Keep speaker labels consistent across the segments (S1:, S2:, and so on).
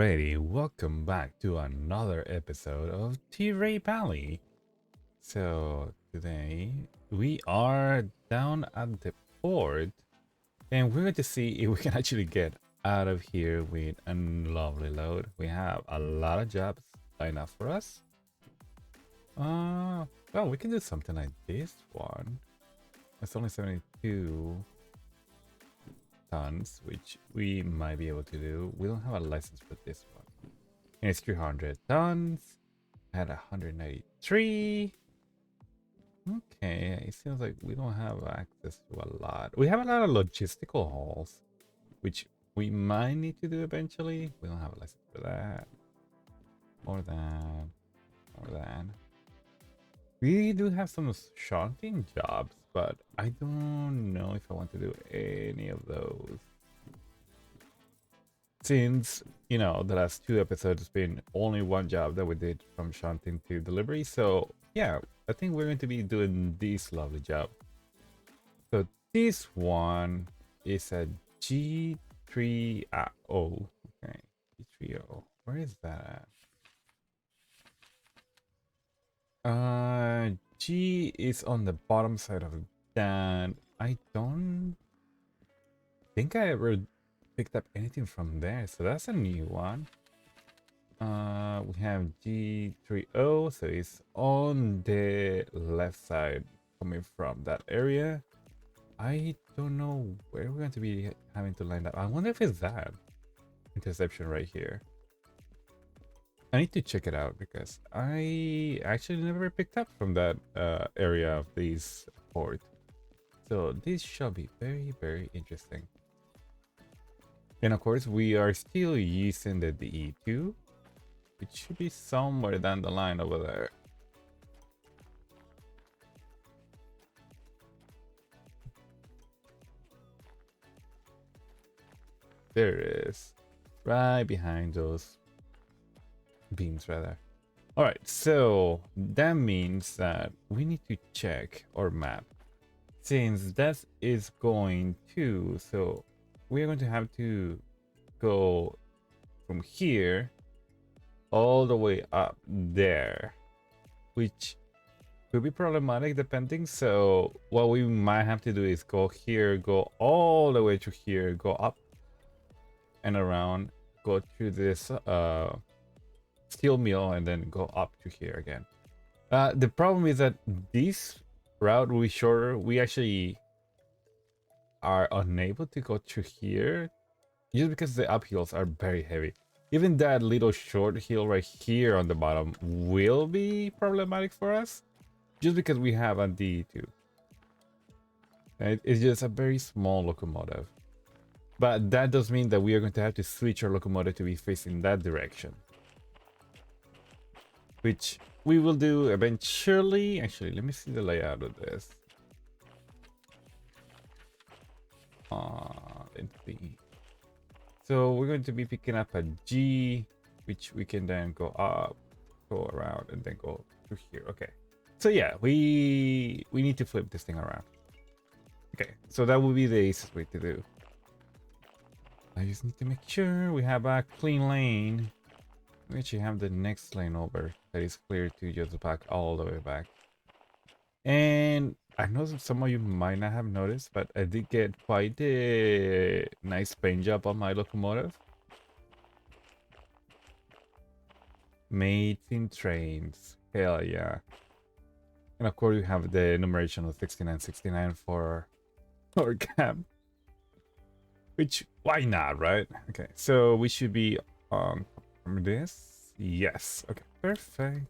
S1: Alrighty, welcome back to another episode of Derail Valley. So today we are down at the port and we're going to see if we can actually get out of here with a lovely load. We have a lot of jobs lined up for us. Well, we can do something like this one. It's only 72 tons, which we might be able to do. We don't have a license for this one. And it's 300 tons. At 193. Okay, it seems like we don't have access to a lot. We have a lot of logistical hauls, which we might need to do eventually. We don't have a license for that. More than. We do have some shunting jobs, but I don't know if I want to do any of those. Since, you know, the last two episodes has been only one job that we did from shunting to delivery. So, yeah, I think we're going to be doing this lovely job. So, this one is a G3O. Okay, G3O. Where is that at? G is on the bottom side of that. I don't think I ever picked up anything from there, so that's a new one. We have G3O, so it's on the left side coming from that area. I don't know where we're going to be having to line up. I wonder if it's that interception right here. I need to check it out because I actually never picked up from that area of this port. So this shall be very, very interesting. And of course, we are still using the DE2. It should be somewhere down the line over there. There it is. Right behind those beams, rather. Alright, so that means that we need to check our map. Since that is going to, so we're going to have to go from here all the way up there, which could be problematic depending. So what we might have to do is go here, go all the way to here, go up and around, go through this steel mill, and then go up to here again. The problem is that this route will be shorter. We actually are unable to go through here just because the uphills are very heavy. Even that little short hill right here on the bottom will be problematic for us just because we have a D2. It's just a very small locomotive. But that does mean that we are going to have to switch our locomotive to be facing that direction, which we will do eventually. Actually, let me see the layout of this. Let's see. So we're going to be picking up a G, which we can then go up, go around, and then go to here. Okay. So yeah, we need to flip this thing around. Okay, so that will be the easiest way to do. I just need to make sure we have a clean lane. We actually have the next lane over that is clear to just back all the way back. And I know some of you might not have noticed, but I did get quite a nice paint job on my locomotive. Made in trains. Hell yeah. And of course we have the numeration of 6969 for our cab. Which, why not, right? Okay, so we should be on this. Yes, okay, perfect.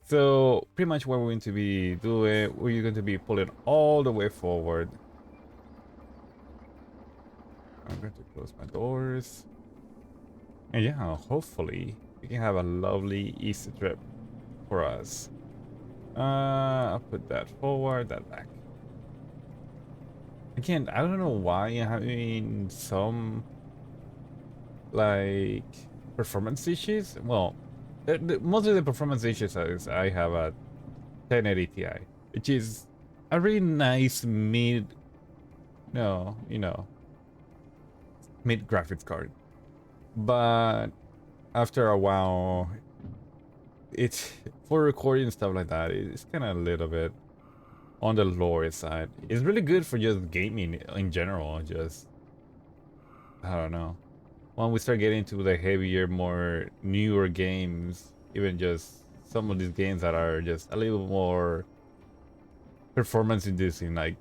S1: So pretty much what we're going to be doing, we're going to be pulling all the way forward. I'm going to close my doors. And yeah, hopefully we can have a lovely easy trip for us. I'll put that forward, that back. Again, I don't know why I'm having some like performance issues. Well, most of the performance issues is I have a 1080 Ti, which is a really nice mid graphics card. But after a while, it's for recording and stuff like that. It's kind of a little bit on the lower side. It's really good for just gaming in general. Just I don't know. When we start getting to the heavier, more newer games, even just some of these games that are just a little more performance inducing, like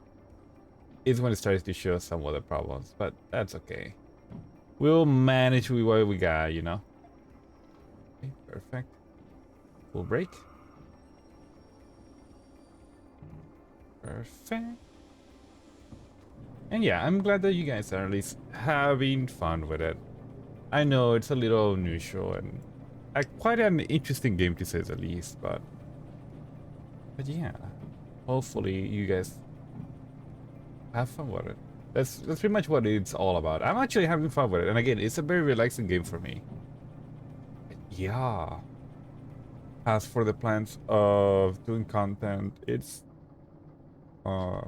S1: it's when it starts to show some of the problems. But that's okay. We'll manage with what we got, you know. Okay, perfect. Full break. Perfect. And yeah, I'm glad that you guys are at least having fun with it. I know it's a little unusual and quite an interesting game to say the least, but yeah, hopefully you guys have fun with it. That's pretty much what it's all about. I'm actually having fun with it, and again, it's a very relaxing game for me. Yeah. As for the plans of doing content, it's uh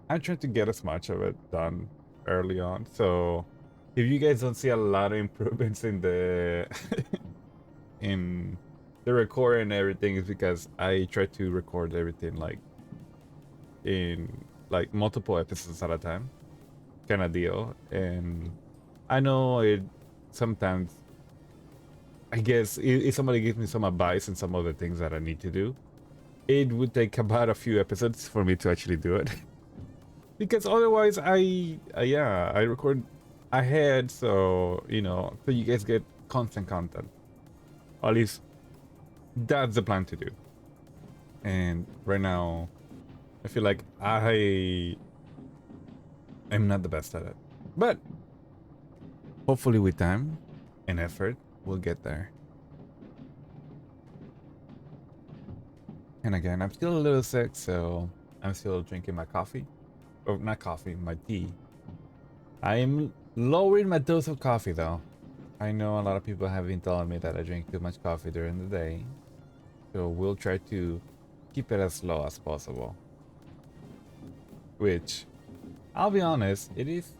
S1: I'm trying to get as much of it done early on. So if you guys don't see a lot of improvements in the in the record and everything, is because I try to record everything like in like multiple episodes at a time, kind of deal. And I know it sometimes. I guess if somebody gives me some advice and some of the things that I need to do, it would take about a few episodes for me to actually do it. Because otherwise yeah, I record ahead, so you know, so you guys get constant content, or at least that's the plan to do. And right now I feel like I am not the best at it, but hopefully with time and effort we'll get there. And again, I'm still a little sick, so I'm still drinking my coffee, or not coffee, my tea. I'm lowering my dose of coffee though. I know a lot of people have been telling me that I drink too much coffee during the day. So we'll try to keep it as low as possible. Which, I'll be honest, it is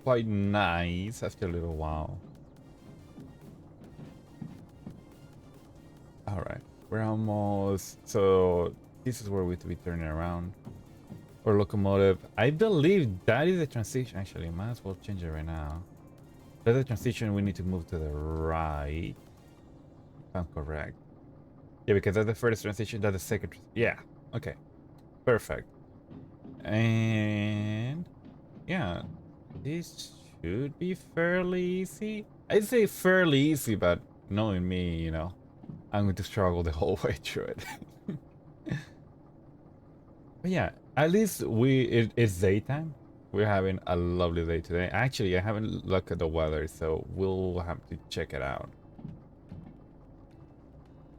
S1: quite nice after a little while. Alright, we're almost... So, this is where we to be turning around. Or locomotive. I believe that is the transition. Actually, might as well change it right now. That's the transition. We need to move to the right. If I'm correct. Yeah, because that's the first transition. That's the second. Yeah. Okay. Perfect. And yeah, this should be fairly easy. I'd say fairly easy, but knowing me, you know, I'm going to struggle the whole way through it. But yeah, at least it's daytime. We're having a lovely day today. Actually, I haven't looked at the weather, so we'll have to check it out.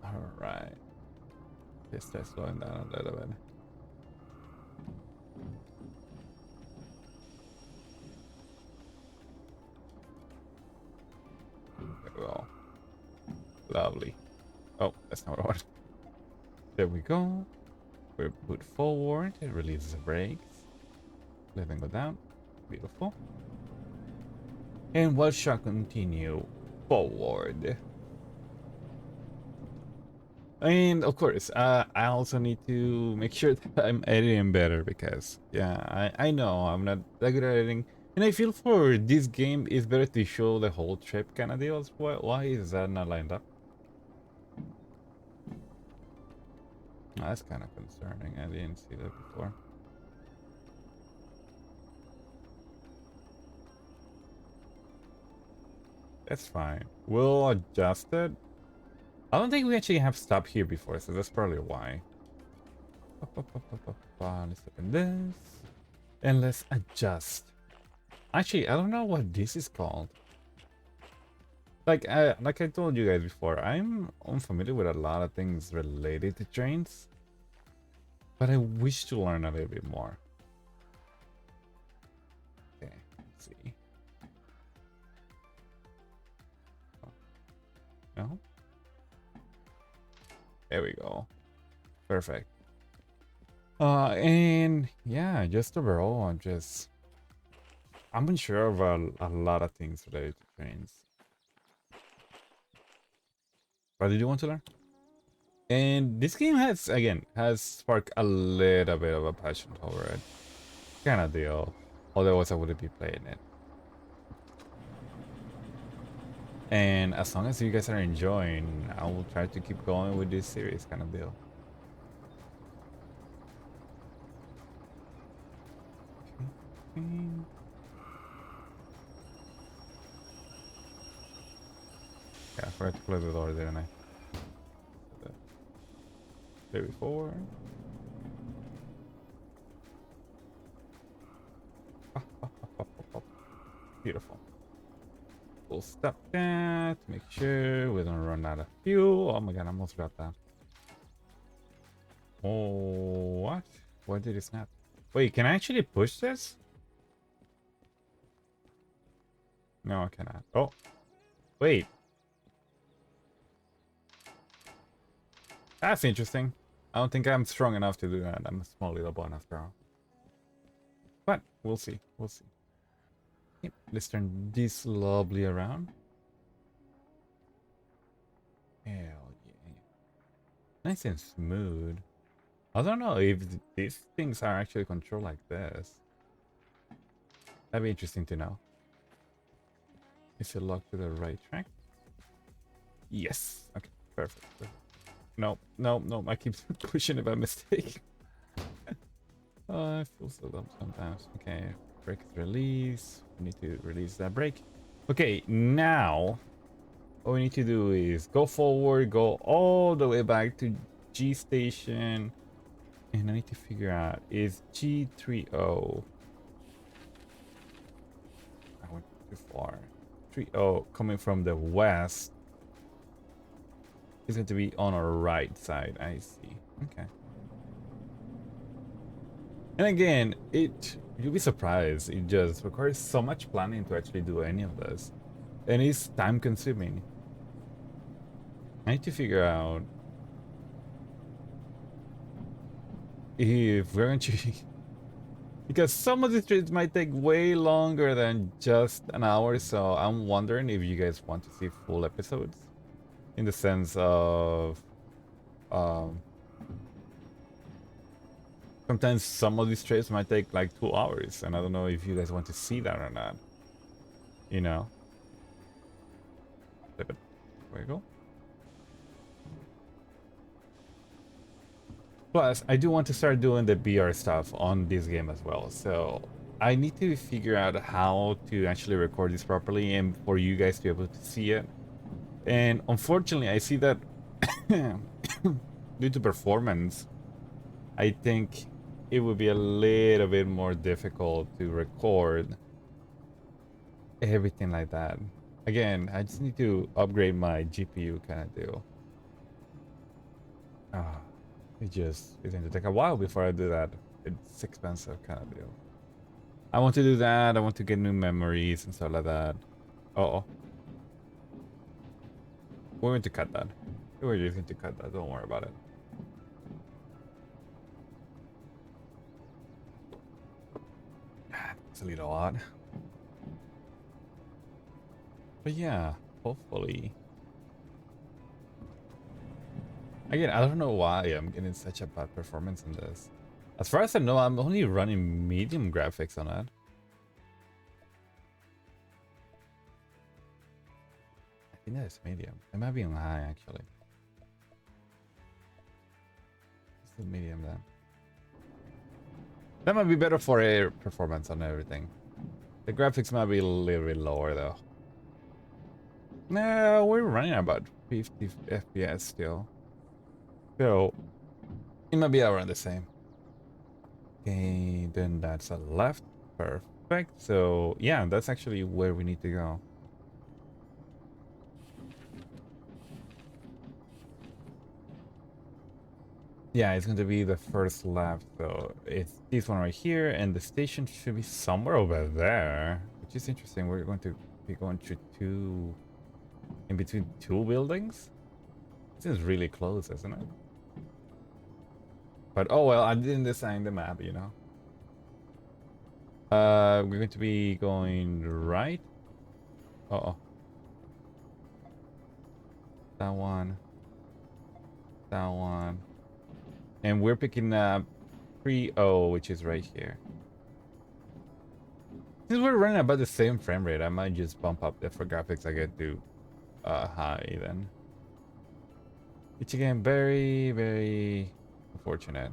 S1: All right. Let's start slowing down a little bit. There we go. Lovely. Oh, that's not what I wanted. There we go. We're put forward. It releases the brakes. Let them go down. Beautiful. And what shall continue forward? And of course, I also need to make sure that I'm editing better because, yeah, I know I'm not that good at editing. And I feel for this game, it's better to show the whole trip kind of deals. Why is that not lined up? Oh, that's kind of concerning. I didn't see that before. That's fine. We'll adjust it. I don't think we actually have stop here before, so that's probably why. Let's open this. And let's adjust. Actually, I don't know what this is called. Like I told you guys before, I'm unfamiliar with a lot of things related to trains. But I wish to learn a little bit more. Okay, let's see. No? There we go. Perfect. And yeah, just overall, I'm unsure of a lot of things related to trains. What did you want to learn? And this game has sparked a little bit of a passion over it. Kind of deal. Otherwise, I wouldn't be playing it. And as long as you guys are enjoying, I will try to keep going with this series, kind of deal. Yeah, I forgot to close the door, didn't I? There before. Beautiful. We'll stop that. Make sure we don't run out of fuel. Oh my god, I almost got that. Oh, what? Why did it snap? Wait, can I actually push this? No, I cannot. Oh, wait. That's interesting. I don't think I'm strong enough to do that. I'm a small little bone after all. But we'll see. We'll see. Yep, let's turn this lovely around. Hell yeah. Nice and smooth. I don't know if these things are actually controlled like this. That'd be interesting to know. Is it locked to the right track? Yes. Okay, perfect. No, no, no. I keep pushing it by mistake. I feel so dumb sometimes. Okay, brake is release. We need to release that brake. Okay, now all we need to do is go forward, go all the way back to G station. And I need to figure out, is G30... I went too far. 30 coming from the west. It's going to be on our right side. I see. Okay. And again, you'll be surprised. It just requires so much planning to actually do any of this. And it's time consuming. I need to figure out if we're going to... because some of the streets might take way longer than just an hour, so I'm wondering if you guys want to see full episodes. In the sense of... sometimes some of these trips might take like 2 hours, and I don't know if you guys want to see that or not. You know? There we go. Plus, I do want to start doing the BR stuff on this game as well, so I need to figure out how to actually record this properly and for you guys to be able to see it. And unfortunately, I see that due to performance, I think it would be a little bit more difficult to record everything like that. Again, I just need to upgrade my GPU kind of deal. It's going to take a while before I do that. It's expensive kind of deal. I want to do that. I want to get new memories and stuff like that. Uh-oh. We're going to cut that. We're just going to cut that. Don't worry about it. It's a little odd. But yeah, hopefully. Again, I don't know why I'm getting such a bad performance in this. As far as I know, I'm only running medium graphics on it. I think that is medium. It might be on high, actually. This is medium then. That might be better for air performance on everything. The graphics might be a little bit lower though. No, we're running about 50 FPS still. So, it might be around the same. Okay, then that's a left. Perfect. So, yeah, that's actually where we need to go. Yeah, it's going to be the first left. So, it's this one right here, and the station should be somewhere over there, which is interesting. We're going to be going through in between 2 buildings. This is really close, isn't it? But oh well, I didn't design the map, you know. We're going to be going right. Uh-oh. That one. that one. And we're picking up 3.0, which is right here. Since we're running about the same frame rate, I might just bump up the for graphics I get to high then. Which again, very, very unfortunate.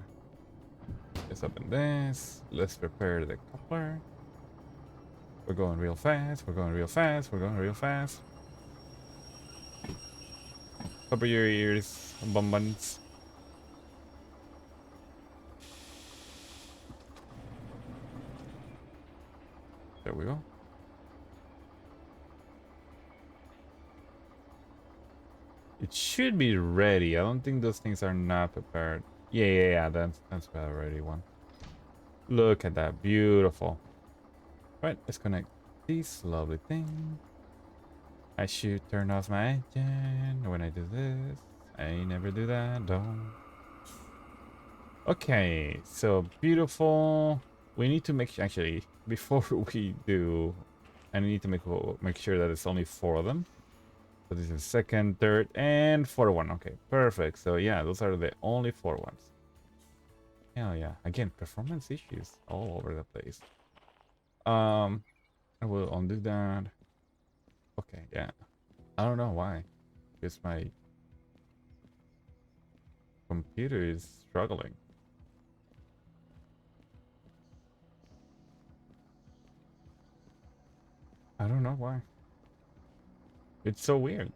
S1: Let's open this. Let's prepare the coupler. We're going real fast. We're going real fast. We're going real fast. Cover your ears, buns. There we go. It should be ready. I don't think those things are not prepared. Yeah. That's about ready one. Look at that, beautiful. Right, let's connect this lovely thing. I should turn off my engine when I do this. I never do that, don't. Okay, so beautiful. We need to make actually before we do, I need to make sure that it's only 4 of them. So this is second, third, and fourth one. Okay, perfect. So yeah, those are the only 4 ones. Hell yeah! Again, performance issues all over the place. I will undo that. Okay, yeah. I don't know why. Because my computer is struggling. I don't know why. It's so weird.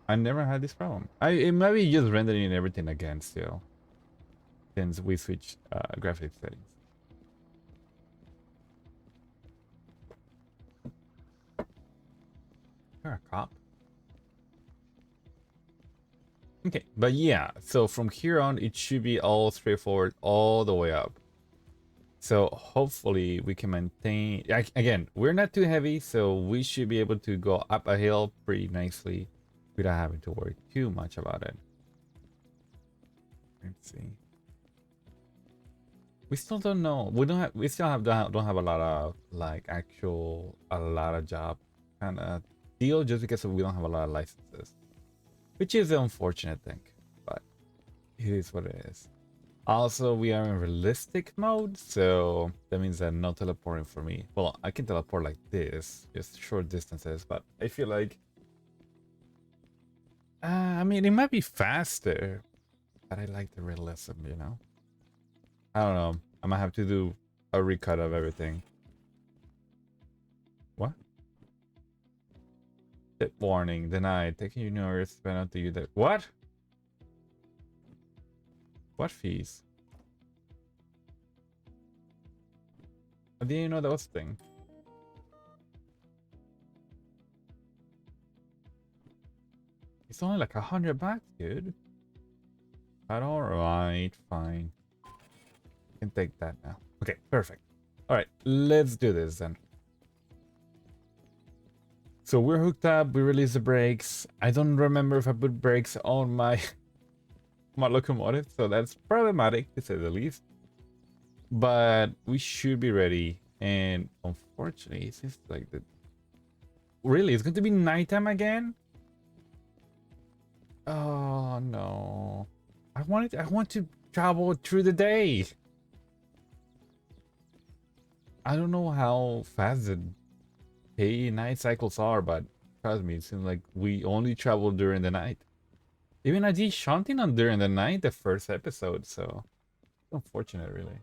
S1: I never had this problem. It might be just rendering everything again still. Since we switched graphics settings. You're a cop. Okay, but yeah, so from here on, it should be all straightforward all the way up. So hopefully we can maintain, again, we're not too heavy, so we should be able to go up a hill pretty nicely without having to worry too much about it. Let's see. We still don't know. We still don't have a lot of like a lot of job kind of deal just because we don't have a lot of licenses. Which is the unfortunate thing, but it is what it is. Also, we are in realistic mode, so that means that no teleporting for me. Well, I can teleport like this, just short distances, but I feel like... I mean, it might be faster, but I like the realism, you know? I don't know. I might have to do a recut of everything. What? Tip warning, denied. Taking universe penalty you that. What? What fees? I didn't know that was a thing. It's only like $100, dude. But alright, fine. I can take that now. Okay, perfect. Alright, let's do this then. So we're hooked up, we release the brakes. I don't remember if I put brakes on my locomotive, so that's problematic to say the least. But we should be ready, and unfortunately, it seems like the... Really, it's going to be nighttime again? Oh no. I want to travel through the day. I don't know how fast the day night cycles are, but trust me, it seems like we only travel during the night. Even I did shunting on during the night the first episode, so unfortunate really.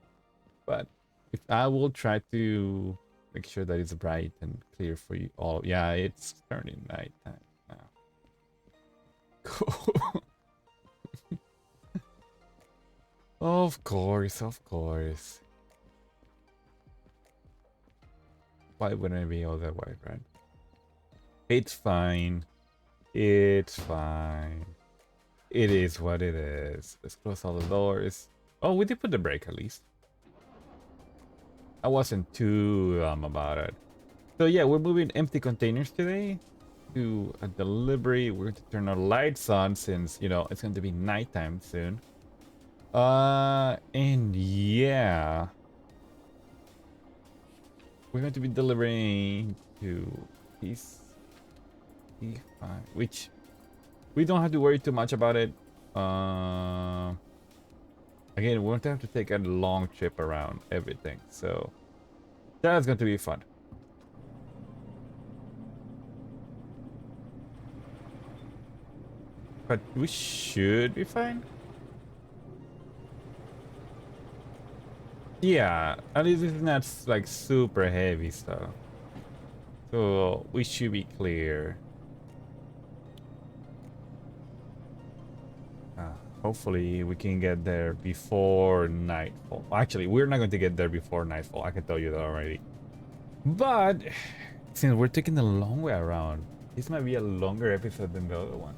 S1: But if I will try to make sure that it's bright and clear for you all. Yeah, it's turning nighttime now. Cool. Of course, of course. Why wouldn't it be all that white, right? It's fine. It's fine. It is what it is. Let's close all the doors. Oh, we did put the brake at least. I wasn't too about it. So yeah, we're moving empty containers today to a delivery. We're going to turn our lights on since, you know, it's going to be nighttime soon. And yeah, we're going to be delivering to P5, which we don't have to worry too much about it. Uh, Again, we won't have to take a long trip around everything, so that's going to be fun. But we should be fine. Yeah, at least it's not like super heavy stuff. So we should be clear. Hopefully we can get there before nightfall. Actually, we're not going to get there before nightfall. I can tell you that already. But since we're taking the long way around, this might be a longer episode than the other one.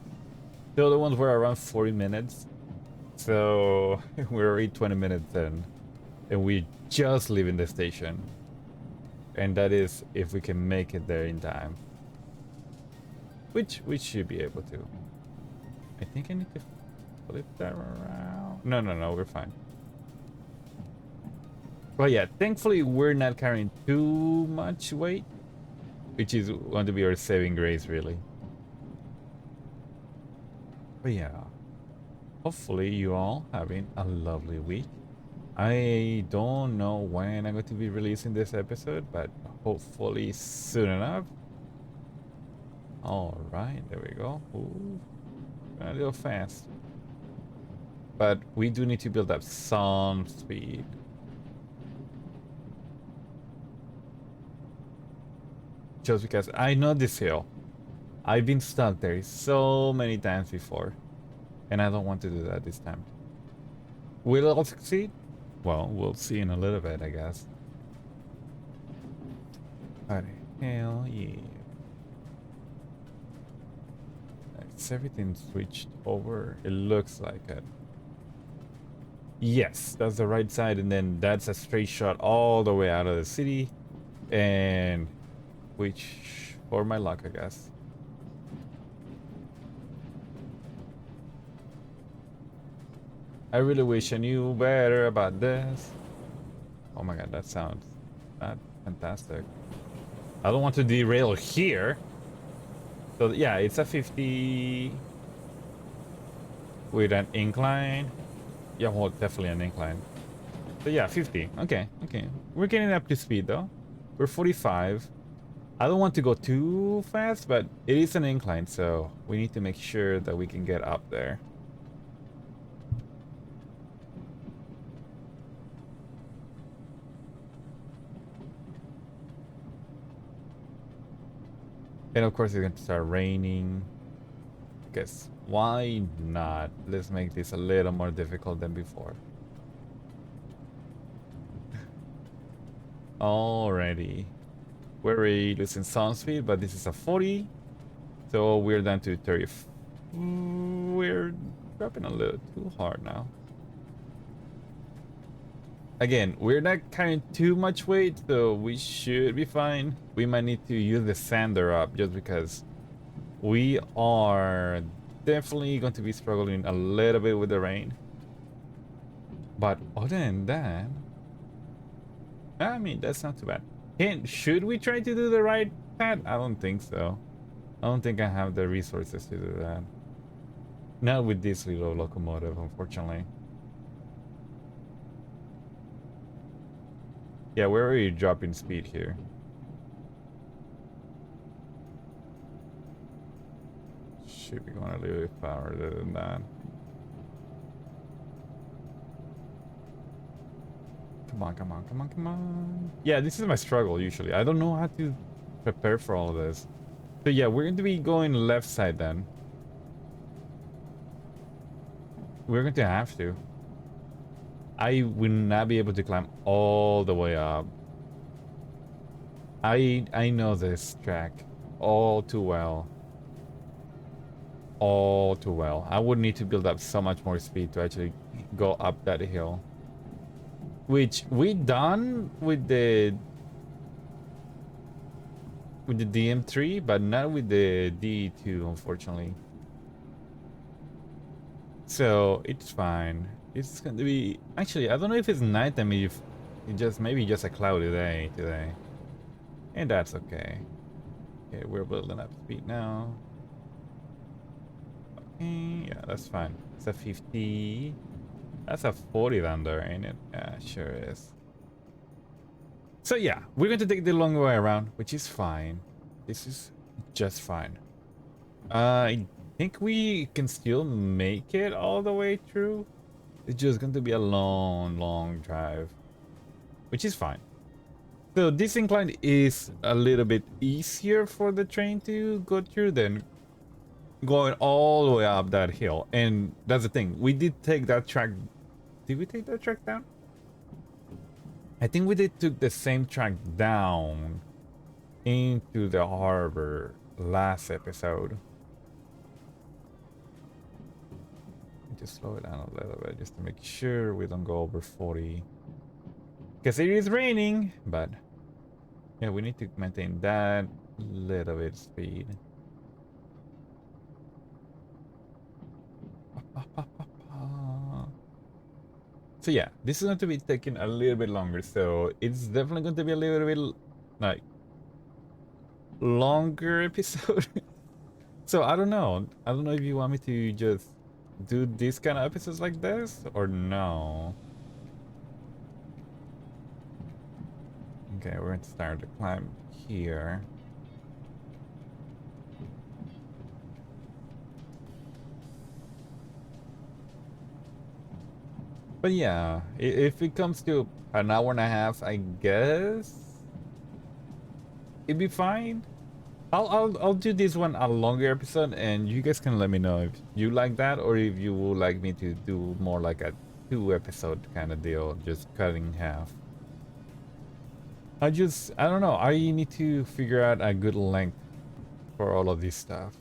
S1: The other ones were around 40 minutes. So we're already 20 minutes in. And we're just leaving the station. And that is if we can make it there in time. Which we should be able to. I think I need to flip that around. No, we're fine. Well, yeah, thankfully we're not carrying too much weight, which is going to be our saving grace, really. But yeah, hopefully you all having a lovely week. I don't know when I'm going to be releasing this episode, but hopefully soon enough. All right, there we go. Ooh, a little fast. But we do need to build up some speed. Just because I know this hill. I've been stuck there so many times before. And I don't want to do that this time. Will it succeed? Well, we'll see in a little bit, I guess. But hell yeah. Is everything switched over? It looks like it. Yes, that's the right side, and then that's a straight shot all the way out of the city. And which, for my luck, I guess. I really wish I knew better about this. Oh my god, that sounds not fantastic. I don't want to derail here. So yeah, it's a 50 with an incline. Yeah, well, definitely an incline. So yeah, 50. Okay. We're getting up to speed though. We're 45. I don't want to go too fast, but it is an incline, so we need to make sure that we can get up there. And of course it's going to start raining. Guess why not? Let's make this a little more difficult than before. Alrighty. We're already losing sound speed, but this is a 40. So we're down to 30. We're dropping a little too hard now. Again, we're not carrying too much weight, so we should be fine. We might need to use the sander up just because we are definitely going to be struggling a little bit with the rain. But other than that, I mean, that's not too bad. Should we try to do the right path? I don't think so. I don't think I have the resources to do that. Not with this little locomotive, unfortunately. Yeah, we're already dropping speed here. Should be going a little bit farther than that. Come on. Yeah, this is my struggle usually. I don't know how to prepare for all of this. So yeah, we're going to be going left side then. We're going to have to. I will not be able to climb all the way up. I know this track all too well. All too well. I would need to build up so much more speed to actually go up that hill. Which we done with the DM3, but not with the D2, unfortunately. So it's fine. It's going to be actually, I don't know if it's nighttime, if it just maybe just a cloudy day today, and that's okay. Okay, we're building up speed now. Yeah, that's fine. It's a 50. That's a 40 down there, ain't it? Yeah, sure is. So yeah, we're going to take the long way around, which is fine. This is just fine. I think we can still make it all the way through. It's just going to be a long, long drive, which is fine. So this incline is a little bit easier for the train to go through than going all the way up that hill. And that's the thing. We did take that track. Did we take that track down? I think we did took the same track down into the harbor last episode. Just slow it down a little bit just to make sure we don't go over 40. Because it is raining, but yeah, we need to maintain that little bit speed. So yeah, this is going to be taking a little bit longer, so it's definitely going to be a little bit like longer episode. So I don't know. I don't know if you want me to just do these kind of episodes like this or no. Okay, we're going to start the climb here. But yeah, if it comes to an hour and a half, I guess it'd be fine. I'll do this one a longer episode, and you guys can let me know if you like that or if you would like me to do more like a 2-episode kind of deal, just cutting half. I don't know. I need to figure out a good length for all of this stuff.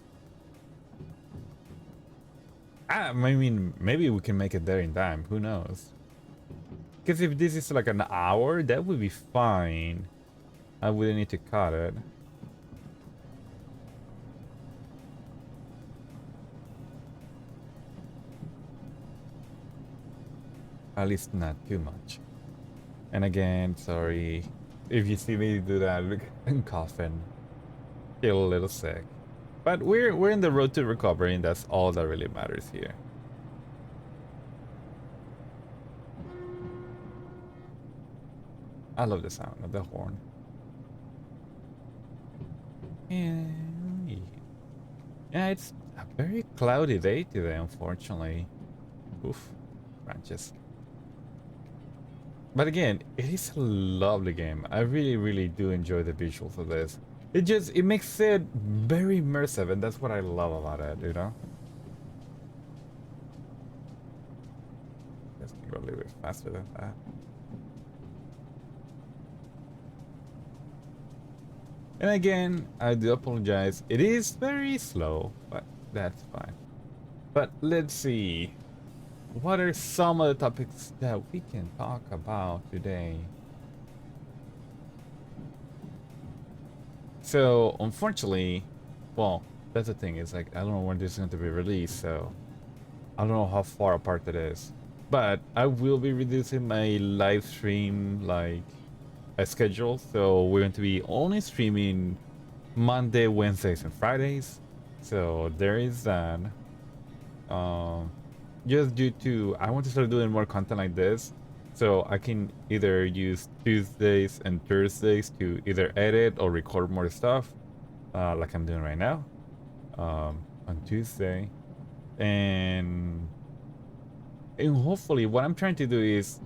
S1: I mean, maybe we can make it there in time. Who knows? Because if this is like an hour, that would be fine. I wouldn't need to cut it. At least not too much. And again, sorry if you see me do that. I'm coughing, feel a little sick, but we're in the road to recovery, and that's all that really matters here. I love the sound of the horn. And yeah, it's a very cloudy day today, unfortunately. Oof, branches. But again, it is a lovely game. I really, really do enjoy the visuals of this. It makes it very immersive, and that's what I love about it, you know? Just go a little bit faster than that. And again, I do apologize. It is very slow, but that's fine. But let's see. What are some of the topics that we can talk about today? So, unfortunately, well, that's the thing. It's like, I don't know when this is going to be released, so I don't know how far apart it is. But I will be reducing my live stream, like, a schedule. So, we're going to be only streaming Monday, Wednesdays, and Fridays. So, there is that. Just due to I want to start doing more content like this, so I can either use Tuesdays and Thursdays to either edit or record more stuff, like I'm doing right now, on Tuesday, and hopefully what I'm trying to do is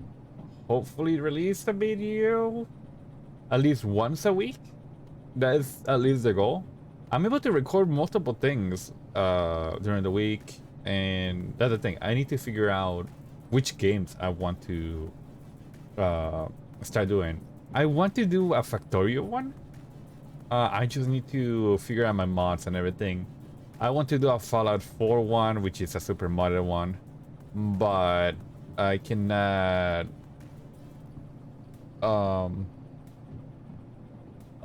S1: hopefully release a video at least once a week. That's at least the goal. I'm able to record multiple things during the week. And that's the thing. I need to figure out which games I want to start doing. I want to do a Factorio one. I just need to figure out my mods and everything. I want to do a Fallout 4 one, which is a super modded one. But I cannot... I'm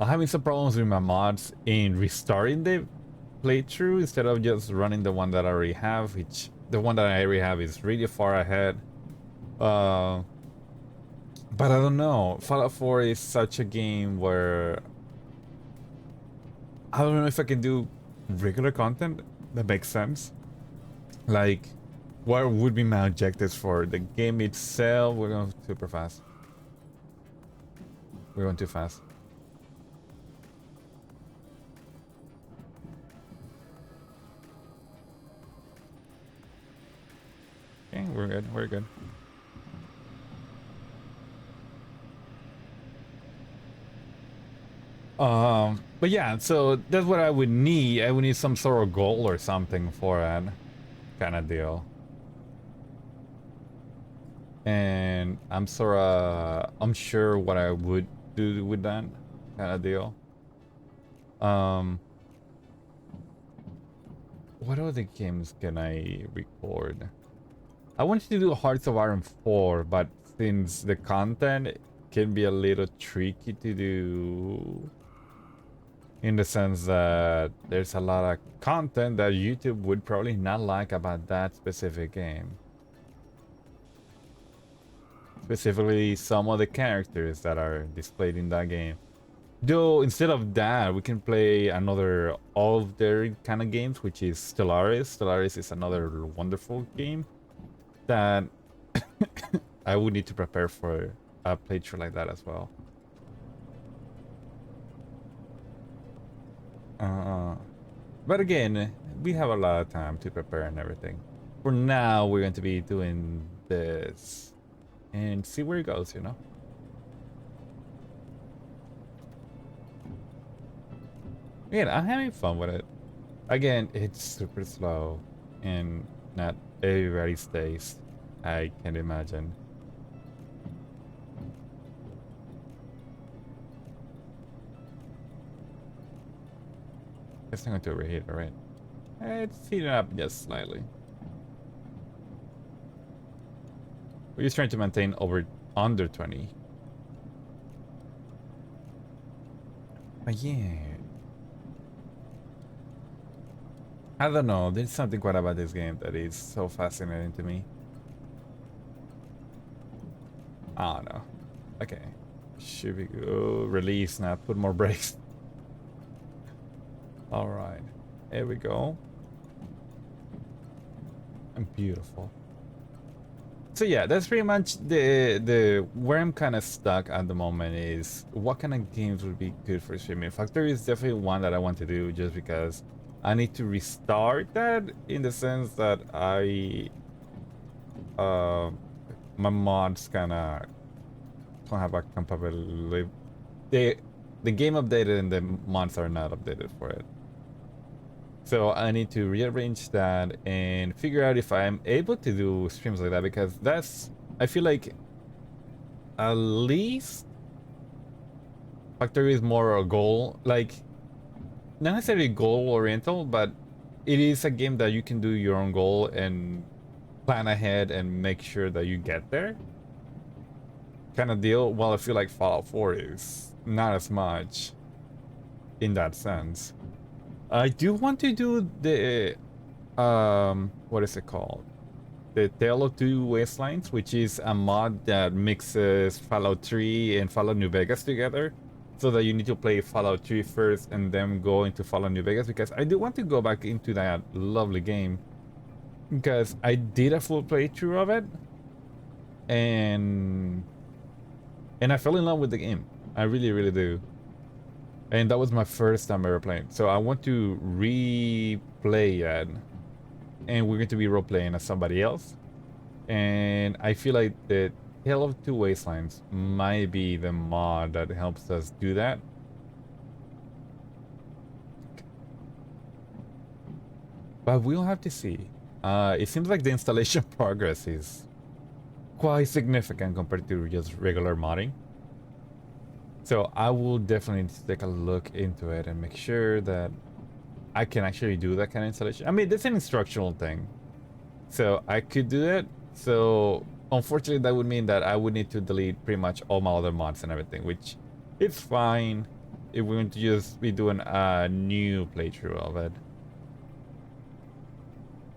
S1: having some problems with my mods in restarting the playthrough instead of just running the one that I already have, which the one that I already have is really far ahead. But I don't know. Fallout 4 is such a game where I don't know if I can do regular content that makes sense. Like, what would be my objectives for the game itself? We're going super fast. We're going too fast. Okay, we're good. We're good. But yeah, so that's what I would need. I would need some sort of goal or something for that kind of deal. And I'm sort of unsure what I would do with that kind of deal. Um, what other games can I record? I wanted to do Hearts of Iron 4, but since the content can be a little tricky to do, in the sense that there's a lot of content that YouTube would probably not like about that specific game. Specifically, some of the characters that are displayed in that game. Though, instead of that, we can play another of their kind of games, which is Stellaris. Stellaris is another wonderful game that I would need to prepare for a playthrough like that as well. But again, we have a lot of time to prepare and everything. For now, we're going to be doing this and see where it goes, you know? Again, I'm having fun with it. Again, it's super slow and not everybody's taste. I can imagine. It's not going to overheat, alright? It's heating up just slightly. We're just trying to maintain under 20. But yeah. I don't know, there's something quite about this game that is so fascinating to me. I don't know. Okay. Should we go release now? Put more brakes. Alright. There we go. And beautiful. So yeah, that's pretty much the where I'm kind of stuck at the moment is what kind of games would be good for streaming. Factory is definitely one that I want to do just because I need to restart that in the sense that my mods kind of don't have a compatibility. The game updated and the mods are not updated for it. So I need to rearrange that and figure out if I'm able to do streams like that, because that's, I feel like at least Factory is more a goal, like not necessarily goal oriental, but it is a game that you can do your own goal and plan ahead and make sure that you get there kind of deal. While I feel like Fallout 4 is not as much in that sense. I do want to do the what is it called? The Tale of Two Wastelands, which is a mod that mixes Fallout 3 and Fallout New Vegas together. So that you need to play Fallout 3 first and then go into Fallout New Vegas, because I do want to go back into that lovely game. Because I did a full playthrough of it. And I fell in love with the game. I really, really do. And that was my first time ever playing. So I want to replay it. And we're going to be role-playing as somebody else. And I feel like the Tale of Two Wastelands might be the mod that helps us do that. But we'll have to see. It seems like the installation progress is quite significant compared to just regular modding. So I will definitely take a look into it and make sure that I can actually do that kind of installation. I mean, that's an instructional thing. So I could do it. So unfortunately, that would mean that I would need to delete pretty much all my other mods and everything, which it's fine if we're going to just be doing a new playthrough of it.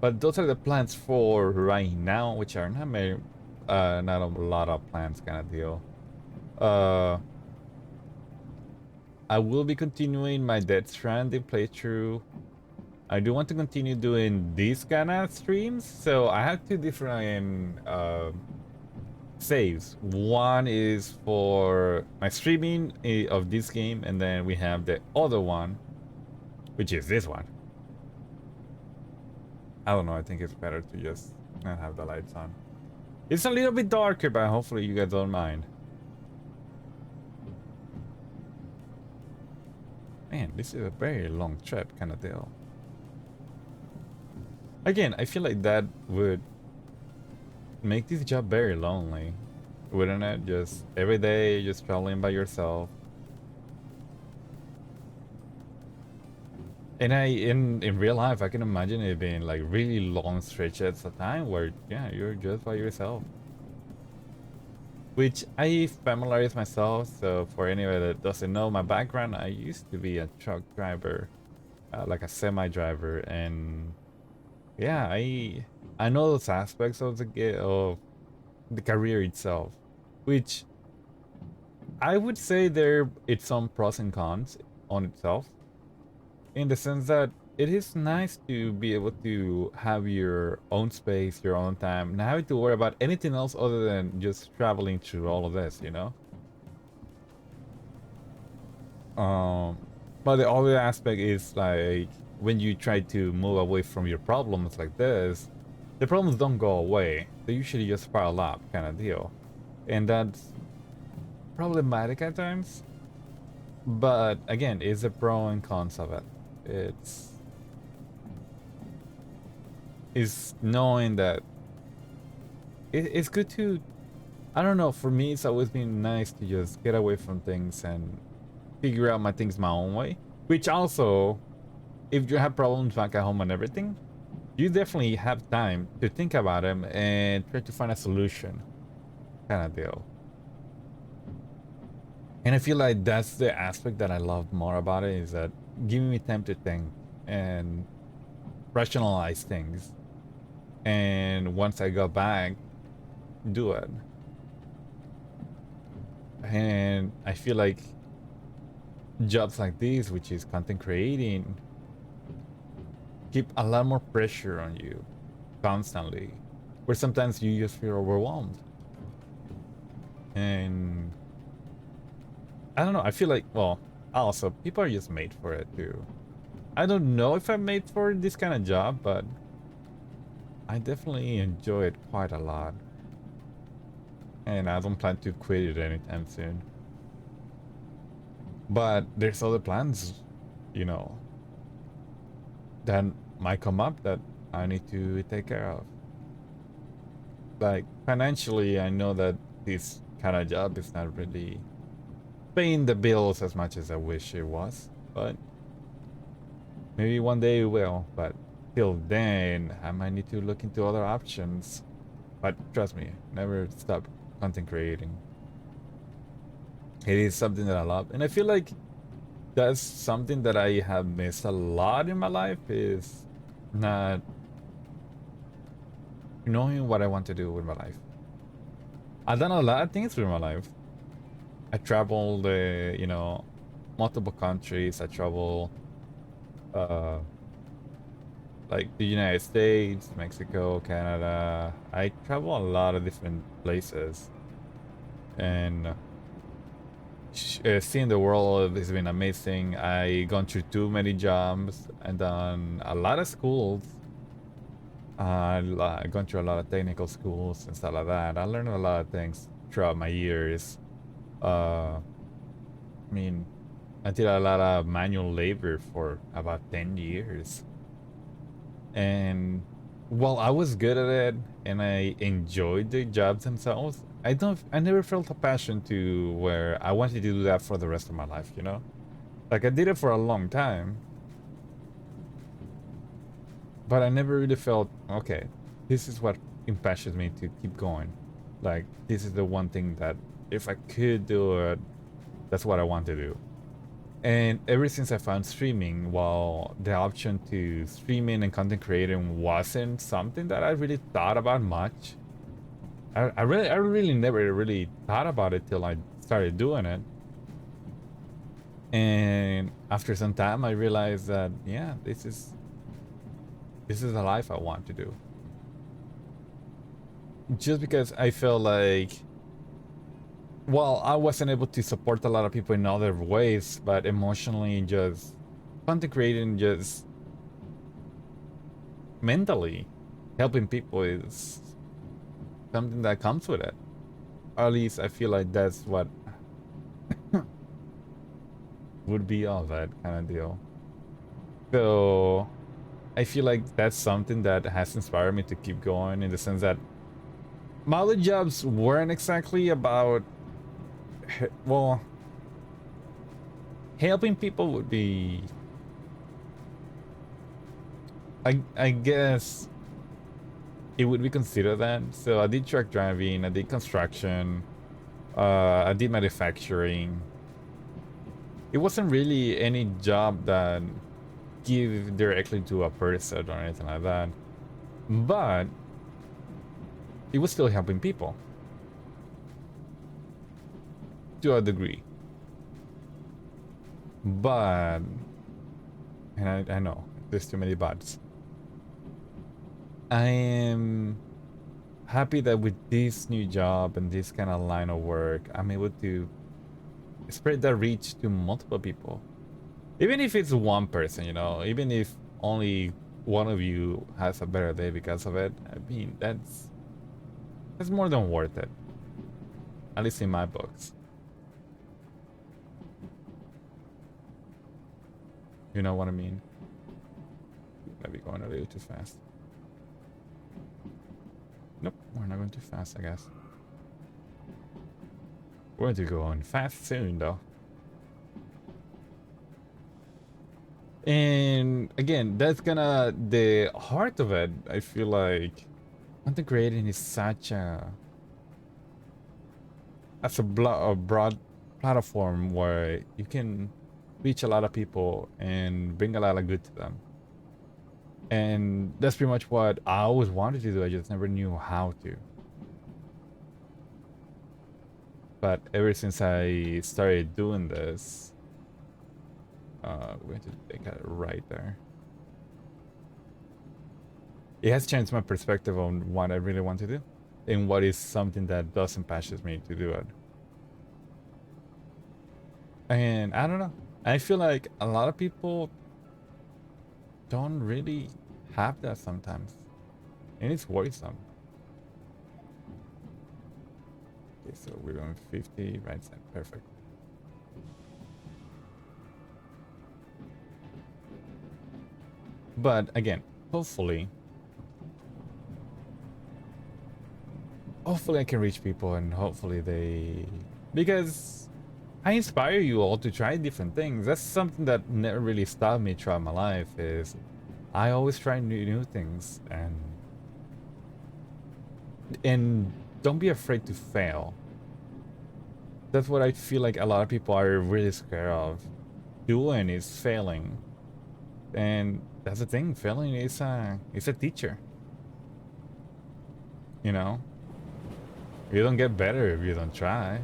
S1: But those are the plans for right now, which are not many, not a lot of plans kind of deal. I will be continuing my Death Stranding playthrough I do want to continue doing these kind of streams. So I have two different saves. One is for my streaming of this game, and then we have the other one, which is this one. I don't know, I think it's better to just not have the lights on. It's a little bit darker, but hopefully you guys don't mind. Man, this is a very long trip kind of deal. Again, I feel like that would make this job very lonely, wouldn't it? Just every day, just traveling by yourself. And in real life, I can imagine it being like really long stretches of time where, yeah, you're just by yourself. Which I familiarize myself, so for anyone that doesn't know my background, I used to be a truck driver, like a semi driver, and yeah, I know those aspects of the career itself, which I would say there it's some pros and cons on itself, in the sense that it is nice to be able to have your own space, your own time, not having to worry about anything else other than just traveling through all of this, you know? Um, but the other aspect is like when you try to move away from your problems like this, the problems don't go away. They usually just pile up, kind of deal. And that's problematic at times. But again, it's a pro and cons of it. It's is knowing that it's good to, I don't know, for me it's always been nice to just get away from things and figure out my things my own way, which also, if you have problems back at home and everything, you definitely have time to think about them and try to find a solution, kind of deal. And I feel like that's the aspect that I love more about it, is that giving me time to think and rationalize things, and once I go back, do it. And I feel like jobs like this, which is content creating, keep a lot more pressure on you constantly, where sometimes you just feel overwhelmed. And I don't know, I feel like, well, also people are just made for it too. I don't know if I'm made for this kind of job, but I definitely enjoy it quite a lot. And I don't plan to quit it anytime soon. But there's other plans, you know, that might come up that I need to take care of. Like financially, I know that this kind of job is not really paying the bills as much as I wish it was, but maybe one day it will. But till then, I might need to look into other options. But trust me, never stop content creating. It is something that I love, and I feel like that's something that I have missed a lot in my life, is not knowing what I want to do with my life. I've done a lot of things with my life. I traveled, you know, multiple countries. I travel, uh, like the United States, Mexico, Canada. I travel a lot of different places, and seeing the world has been amazing. I gone through too many jobs and done a lot of schools. I gone through a lot of technical schools and stuff like that. I learned a lot of things throughout my years. I mean, I did a lot of manual labor for about 10 years. And while I was good at it and I enjoyed the jobs themselves, I never felt a passion to where I wanted to do that for the rest of my life, you know? Like I did it for a long time, but I never really felt, okay, this is what impassions me to keep going. Like this is the one thing that if I could do it, that's what I want to do. And ever since I found streaming, while the option to streaming and content creating wasn't something that I really thought about much, I really never really thought about it till I started doing it. And after some time, I realized that, yeah, this is this is the life I want to do. Just because I feel like, well, I wasn't able to support a lot of people in other ways, but emotionally, just content creating, just mentally helping people is something that comes with it. Or at least I feel like that's what would be all that kind of deal. So I feel like that's something that has inspired me to keep going, in the sense that my other jobs weren't exactly about, well, helping people would be, I guess it would be considered that. So I did truck driving, I did construction, I did manufacturing. It wasn't really any job that give directly to a person or anything like that, but it was still helping people to a degree. But, and I know there's too many buts. I am happy that with this new job and this kind of line of work, I'm able to spread that reach to multiple people. Even if it's one person, you know, even if only one of you has a better day because of it, I mean, that's more than worth it. At least in my books. You know what I mean? Maybe going a little too fast. Nope, we're not going too fast, I guess. We're going to go on fast soon, though. And again, that's gonna the heart of it. I feel like content creating is such a broad platform where you can reach a lot of people and bring a lot of good to them. And that's pretty much what I always wanted to do. I just never knew how to. But ever since I started doing this, we're going to take a right there. It has changed my perspective on what I really want to do and what is something that doesn't passion me to do it. And I don't know. I feel like a lot of people don't really have that sometimes. And it's worrisome. Okay, so we're going 50, right side, perfect. But again, hopefully I can reach people, and hopefully they, because I inspire you all to try different things. That's something that never really stopped me throughout my life, is I always try new things, and don't be afraid to fail. That's what I feel like a lot of people are really scared of doing, is failing. And that's the thing, failing is a teacher. You know? You don't get better if you don't try.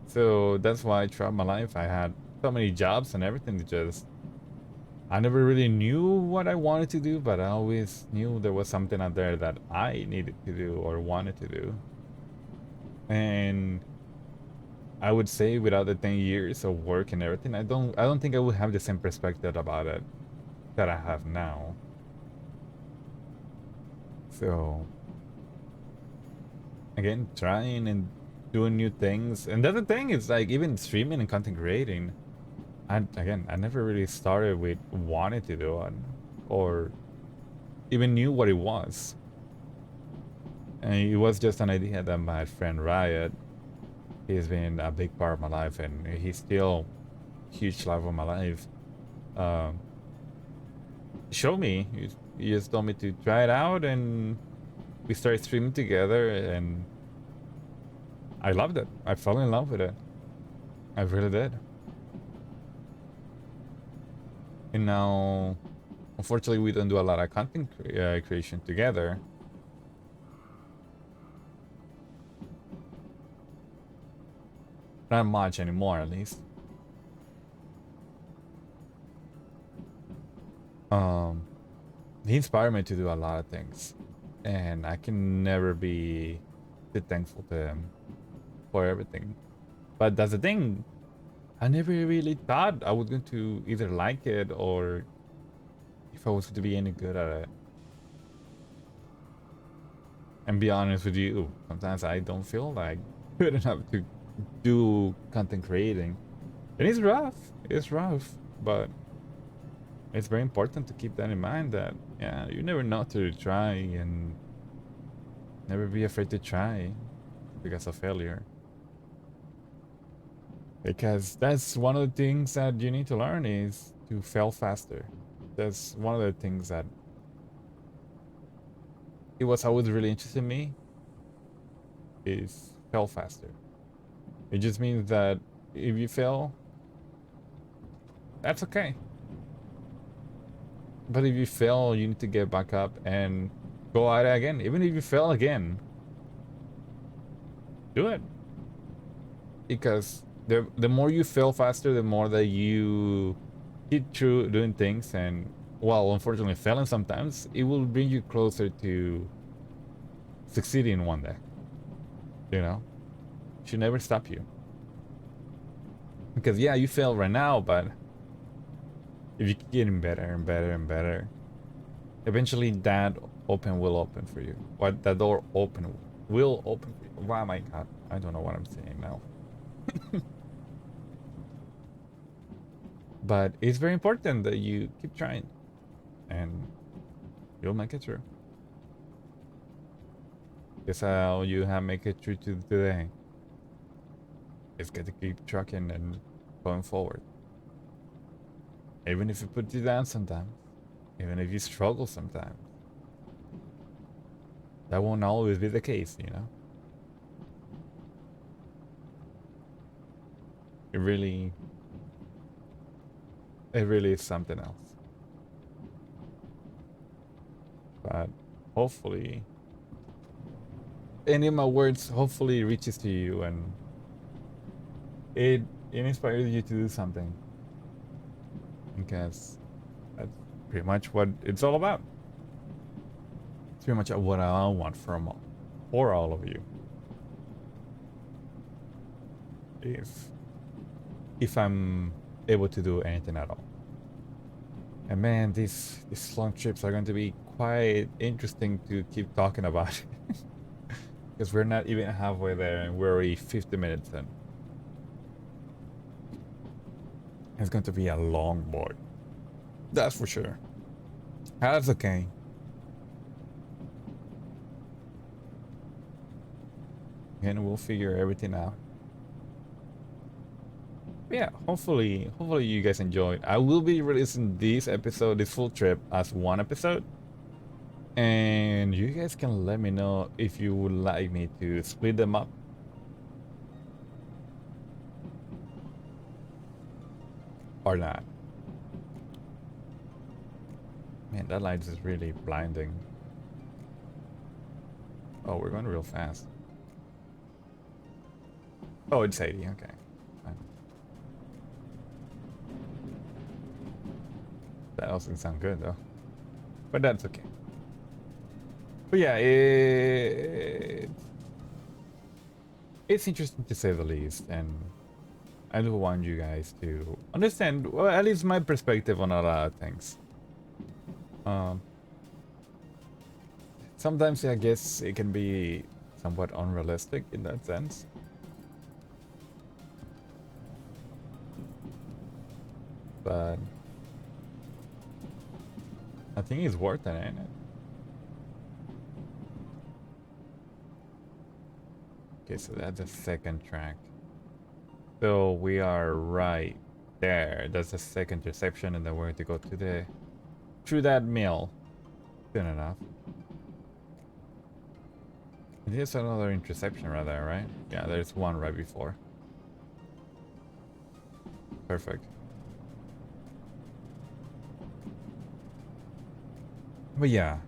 S1: So that's why throughout my life I had so many jobs and everything to just, I never really knew what I wanted to do, but I always knew there was something out there that I needed to do or wanted to do. And I would say without the 10 years of work and everything, I don't think I would have the same perspective about it that I have now. So again, trying and doing new things. And that's the thing, is like even streaming and content creating, I never really started with wanting to do it or even knew what it was. And it was just an idea that my friend Riot, he's been a big part of my life, and he's still a huge life of my life. Um, Show me. He just told me to try it out, and we started streaming together, and I loved it. I fell in love with it. I really did. And now, unfortunately, we don't do a lot of content creation together. Not much anymore, at least. Um, he inspired me to do a lot of things, and I can never be too thankful to him for everything. But that's the thing. I never really thought I was going to either like it or if I was going to be any good at it. And be honest with you, sometimes I don't feel like good enough to do content creating. And it's rough. It's rough. But it's very important to keep that in mind that, yeah, you never know to try and never be afraid to try because of failure. Because that's one of the things that you need to learn is to fail faster. That's one of the things that it was always really interested in me is fail faster. It just means that if you fail, that's okay. But if you fail, you need to get back up and go at it again. Even if you fail again, do it. Because the more you fail faster, the more that you keep through doing things, and well, unfortunately failing sometimes, it will bring you closer to succeeding one day. You know? It should never stop you. Because yeah, you fail right now, but if you keep getting better and better and better, eventually that will open for you. What that door will open for you. Wow, my god. I don't know what I'm saying now. But it's very important that you keep trying and you'll make it through. Guess how you have make it through to today. It's got to keep trucking and going forward. Even if it puts you down sometimes, even if you struggle sometimes, that won't always be the case, you know? It really is something else. But hopefully, any of my words hopefully reaches to you and it inspires you to do something. Because that's pretty much what it's all about. It's pretty much what I want for all of you. If I'm able to do anything at all. And man, these long trips are going to be quite interesting to keep talking about. Because we're not even halfway there and we're already 50 minutes in. It's going to be a long board. That's for sure. That's okay. And we'll figure everything out. But yeah, hopefully you guys enjoyed. I will be releasing this full trip as one episode. And you guys can let me know if you would like me to split them up. Or not. Man, that light is really blinding. Oh, we're going real fast. Oh, it's 80, okay. Fine. That doesn't sound good though. But that's okay. But yeah, it's interesting to say the least, and I do want you guys to understand, well, at least my perspective on a lot of things. Sometimes I guess it can be somewhat unrealistic in that sense. But I think it's worth it, ain't it? Okay, so that's the second track. So we are right there. That's the second intersection, and then we're going to go to through that mill. Soon enough. There's another intersection right there, right? Yeah, there's one right before. Perfect. But yeah,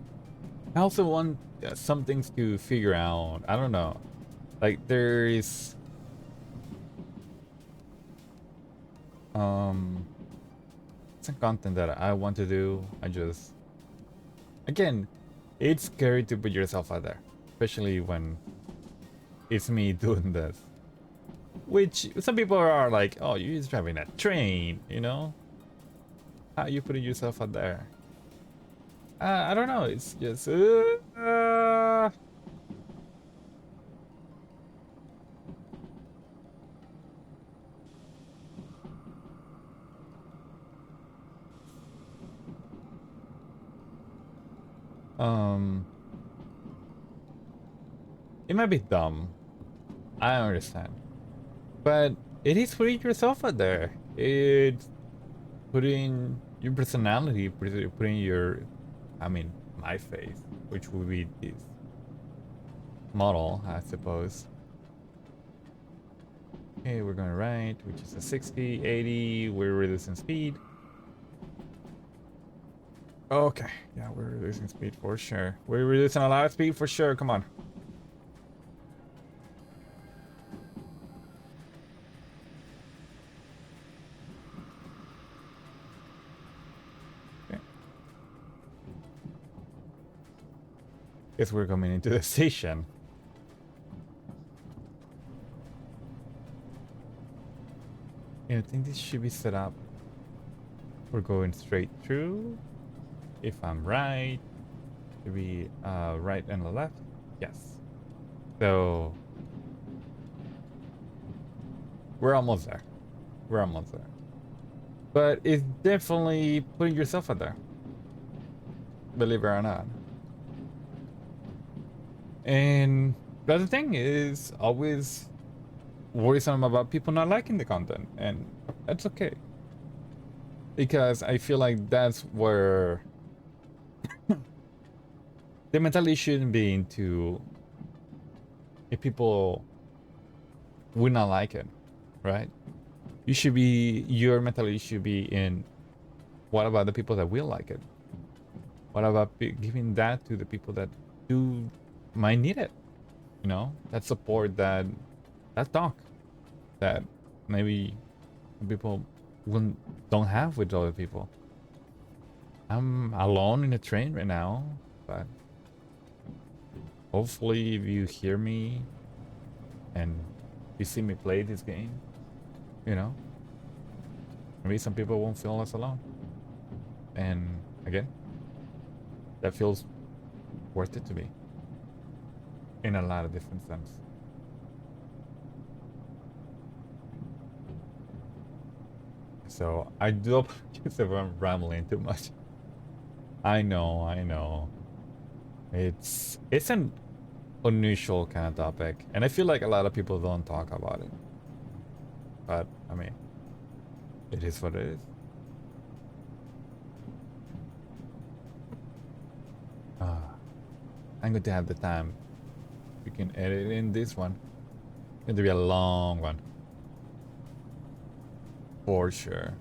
S1: I also want some things to figure out. I don't know. Like there's some content that I want to do. I just, again, it's scary to put yourself out there, especially when it's me doing this. Which some people are like, oh, you're just driving a train, you know? How you putting yourself out there? I don't know. It's just, um, it might be dumb. I understand, but it is putting yourself out there. It's putting your personality, putting your, I mean, my face, which would be this model, I suppose. Okay, we're going right, which is a 60, 80. We're reducing speed. Okay, yeah, we're reducing speed for sure. We're reducing a lot of speed for sure. Come on. Okay. Guess we're coming into the station. Yeah, I think this should be set up. We're going straight through. If I'm right, should be right and the left. Yes. So we're almost there. We're almost there. But it's definitely putting yourself out there. Believe it or not. And the other thing is always worrisome about people not liking the content. And that's okay. Because I feel like that's where the mentality shouldn't be into if people would not like it, right? You should be, your mentality should be in what about the people that will like it? What about giving that to the people that do might need it? You know, that support, that talk that maybe people wouldn't don't have with other people. I'm alone in a train right now, but hopefully if you hear me and you see me play this game, you know, maybe some people won't feel less alone. And again, that feels worth it to me in a lot of different sense. So I do apologize if I'm rambling too much. I know. It's an unusual kind of topic, and I feel like a lot of people don't talk about it. But I mean, it is what it is. I'm going to have the time. We can edit in this one. It's going to be a long one. For sure.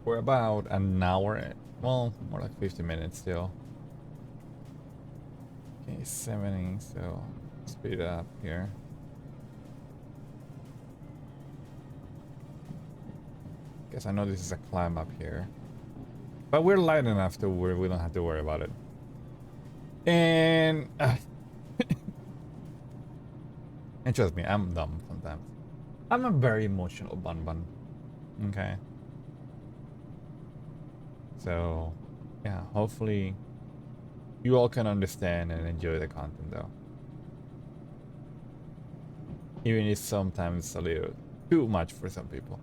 S1: We're about an hour. Well, more like 50 minutes still. Okay, 70, so speed up here. Guess I know this is a climb up here. But we're light enough to where we don't have to worry about it. And and trust me, I'm dumb sometimes. I'm a very emotional bun. Okay. So yeah, hopefully you all can understand and enjoy the content though. Even if sometimes a little too much for some people.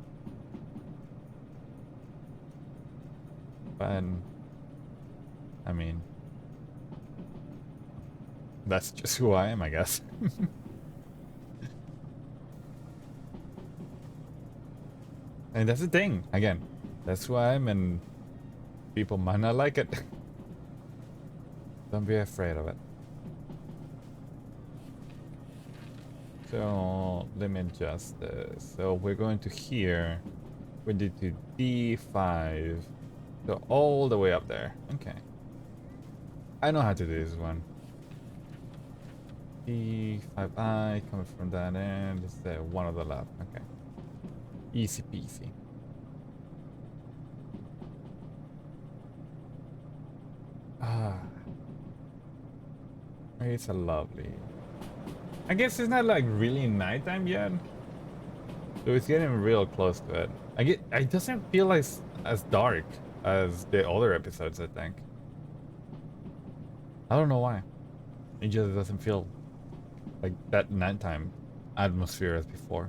S1: But I mean, that's just who I am, I guess. And that's the thing, again, that's who I am, and people might not like it. Don't be afraid of it. So let me adjust this. So we're going to here. We did to D5. So all the way up there. Okay. I know how to do this one. D5I coming from that end. This is the one on the left. Okay. Easy peasy. Ah, it's a lovely. I guess it's not like really nighttime yet, so it's getting real close to it. It doesn't feel as dark as the other episodes, I think. I don't know why. It just doesn't feel like that nighttime atmosphere as before.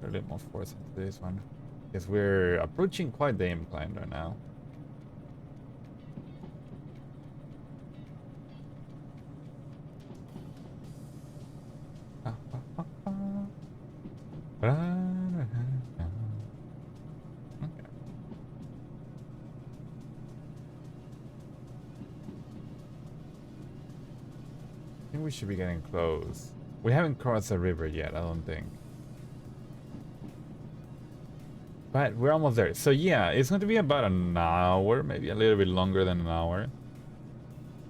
S1: A little more force into this one. Because we're approaching quite the incline right now. Okay. I think we should be getting close. We haven't crossed the river yet, I don't think. But we're almost there. So yeah, it's going to be about an hour, maybe a little bit longer than an hour.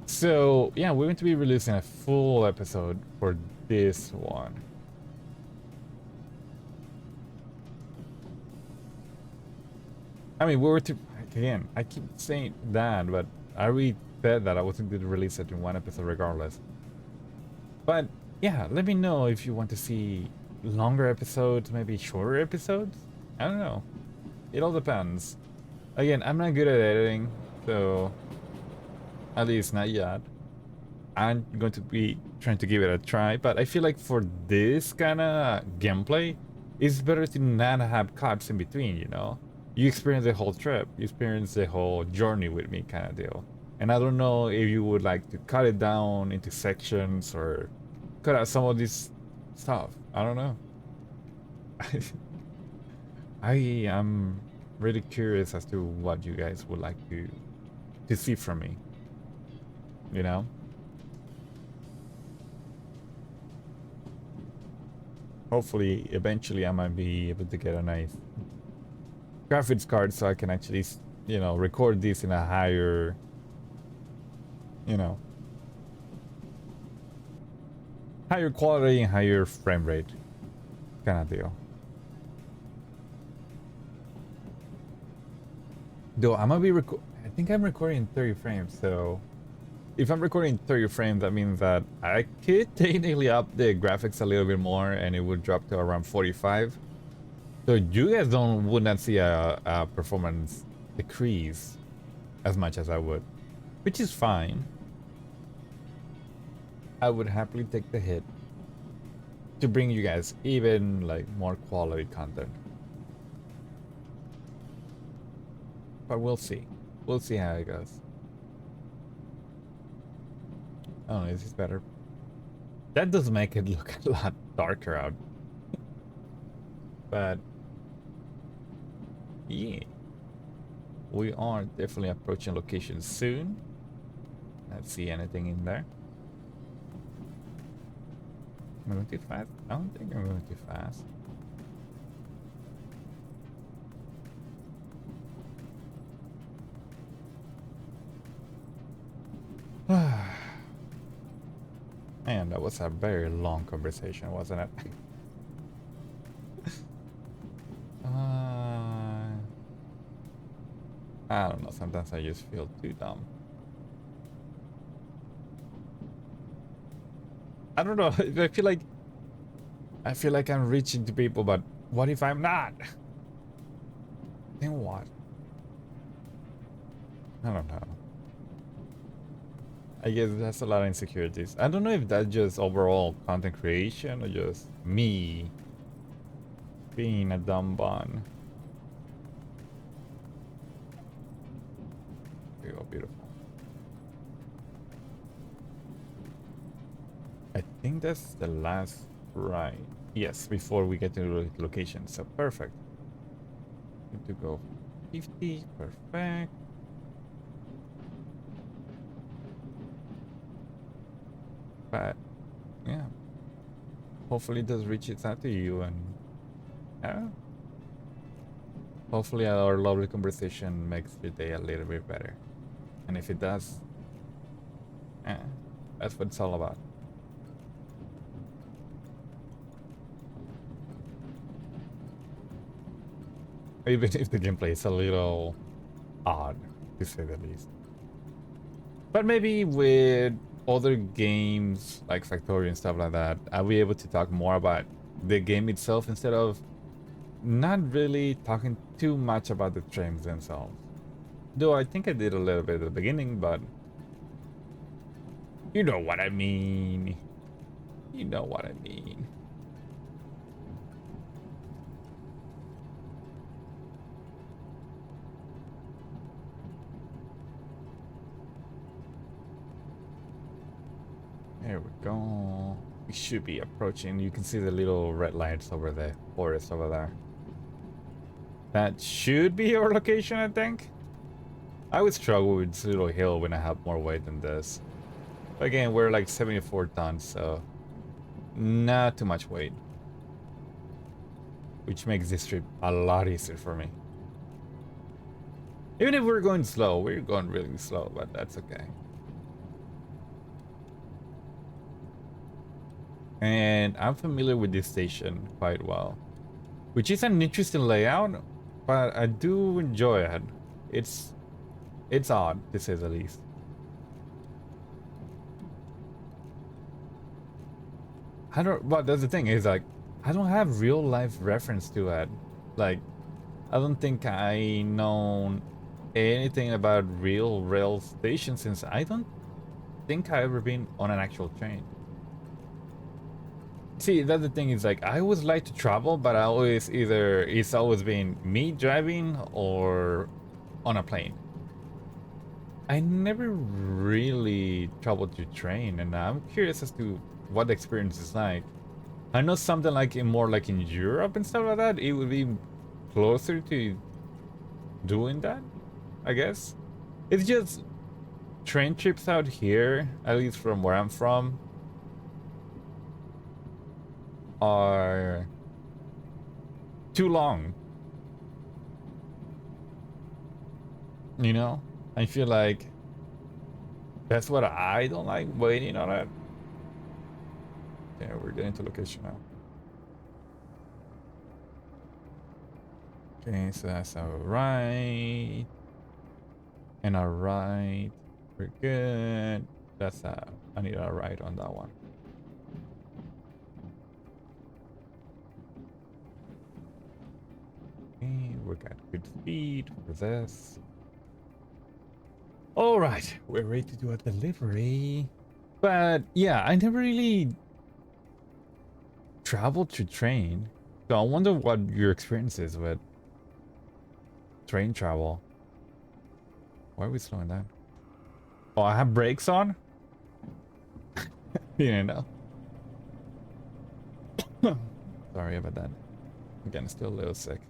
S1: So yeah, we're going to be releasing a full episode for this one. I mean, we were to again. I keep saying that, but I already said that I wasn't going to release it in one episode regardless. But yeah, let me know if you want to see longer episodes, maybe shorter episodes. I don't know. It all depends. Again, I'm not good at editing, so at least not yet. I'm going to be trying to give it a try, but I feel like for this kind of gameplay, it's better to not have cuts in between, you know? You experience the whole trip, you experience the whole journey with me kind of deal. And I don't know if you would like to cut it down into sections or cut out some of this stuff. I don't know. I am really curious as to what you guys would like to see from me, you know? Hopefully, eventually I might be able to get a nice graphics card so I can actually, you know, record this in a higher, you know, higher quality and higher frame rate kind of deal. Though I might be I think I'm recording in 30 frames, so if I'm recording 30 frames, that means that I could technically up the graphics a little bit more and it would drop to around 45. So you guys would not see a performance decrease as much as I would, which is fine. I would happily take the hit to bring you guys even like more quality content. But we'll see. We'll see how it goes. Oh, this is better. That does make it look a lot darker out. But yeah, we are definitely approaching location soon. Let's see anything in there. Am I going too fast? I don't think I'm going too fast. Man, that was a very long conversation, wasn't it? I don't know, sometimes I just feel too dumb. I don't know, I feel like I'm reaching to people, but what if I'm not? Then what? I don't know. I guess that's a lot of insecurities. I don't know if that's just overall content creation or just me being a dumb bun. Oh, beautiful. I think that's the last right. Yes, before we get to the location. So perfect. Good to go. 50, perfect. But yeah, hopefully it does reach its out to you, and hopefully our lovely conversation makes your day a little bit better. And if it does, that's what it's all about. Even if the gameplay is a little odd. to say the least. But maybe with other games like Factorio and stuff like that, I'll be able to talk more about the game itself instead of not really talking too much about the trains themselves. Though I think I did a little bit at the beginning, but you know what I mean. You know what I mean. There we go. We should be approaching. You can see the little red lights over the forest over there. That should be our location, I think. I would struggle with this little hill when I have more weight than this. But again, we're like 74 tons, so not too much weight. Which makes this trip a lot easier for me. Even if we're going slow, we're going really slow, but that's okay. And I'm familiar with this station quite well. Which is an interesting layout, but I do enjoy it. It's odd, to say the least. I don't, but that's the thing, is like, I don't have real life reference to it. Like, I don't think I know anything about real rail stations since I don't think I've ever been on an actual train. See, that's the thing, is like, I always like to travel, but I always it's always been me driving or on a plane. I never really traveled to train, and I'm curious as to what the experience is like. I know something like more like in Europe and stuff like that, it would be closer to doing that, I guess. It's just train trips out here, at least from where I'm from, are too long. You know? I feel like that's what I don't like, waiting on it. Yeah, we're getting to location now. Okay, so that's our right. And our right. We're good. That's I need a right on that one. Okay, we got good speed for this. All right, we're ready to do a delivery. But yeah, I never really traveled to train. So I wonder what your experience is with train travel. Why are we slowing down? Oh, I have brakes on? You didn't know. Sorry about that. Again, still a little sick.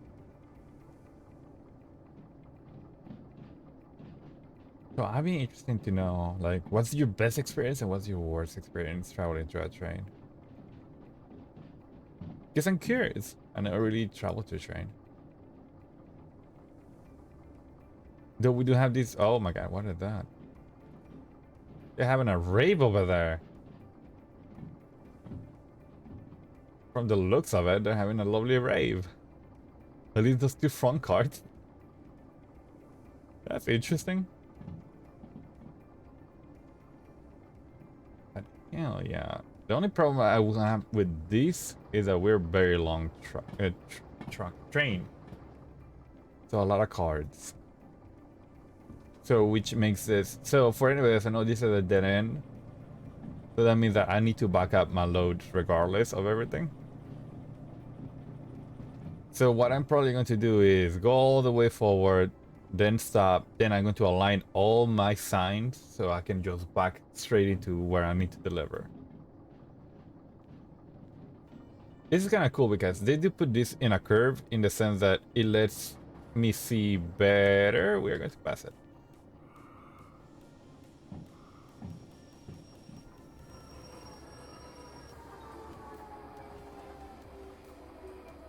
S1: So I'd be interesting to know, like, what's your best experience and what's your worst experience traveling to a train? Because I'm curious. I never really traveled to a train. Though we do have these. Oh my god, what is that? They're having a rave over there. From the looks of it, they're having a lovely rave. At least those two front cards. That's interesting. But hell yeah. The only problem I will have with this is that we're very long train. So a lot of cards. So which makes this, so for anyways, I know this is a dead end. So that means that I need to back up my load regardless of everything. So what I'm probably going to do is go all the way forward, then stop, then I'm going to align all my signs so I can just back straight into where I need to deliver. This is kind of cool because they do put this in a curve in the sense that it lets me see better. We're going to pass it.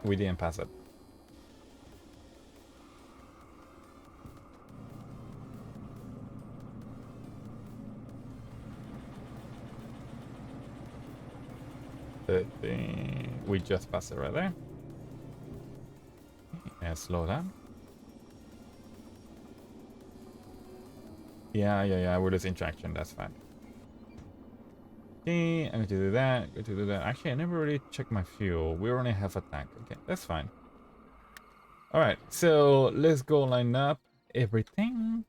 S1: We didn't pass it. We just passed it right there. And slow down. Yeah. We're losing traction. That's fine. Okay, I'm going to do that. Going to do that. Actually, I never really checked my fuel. We're only half a tank. Okay, that's fine. All right, so let's go line up everything.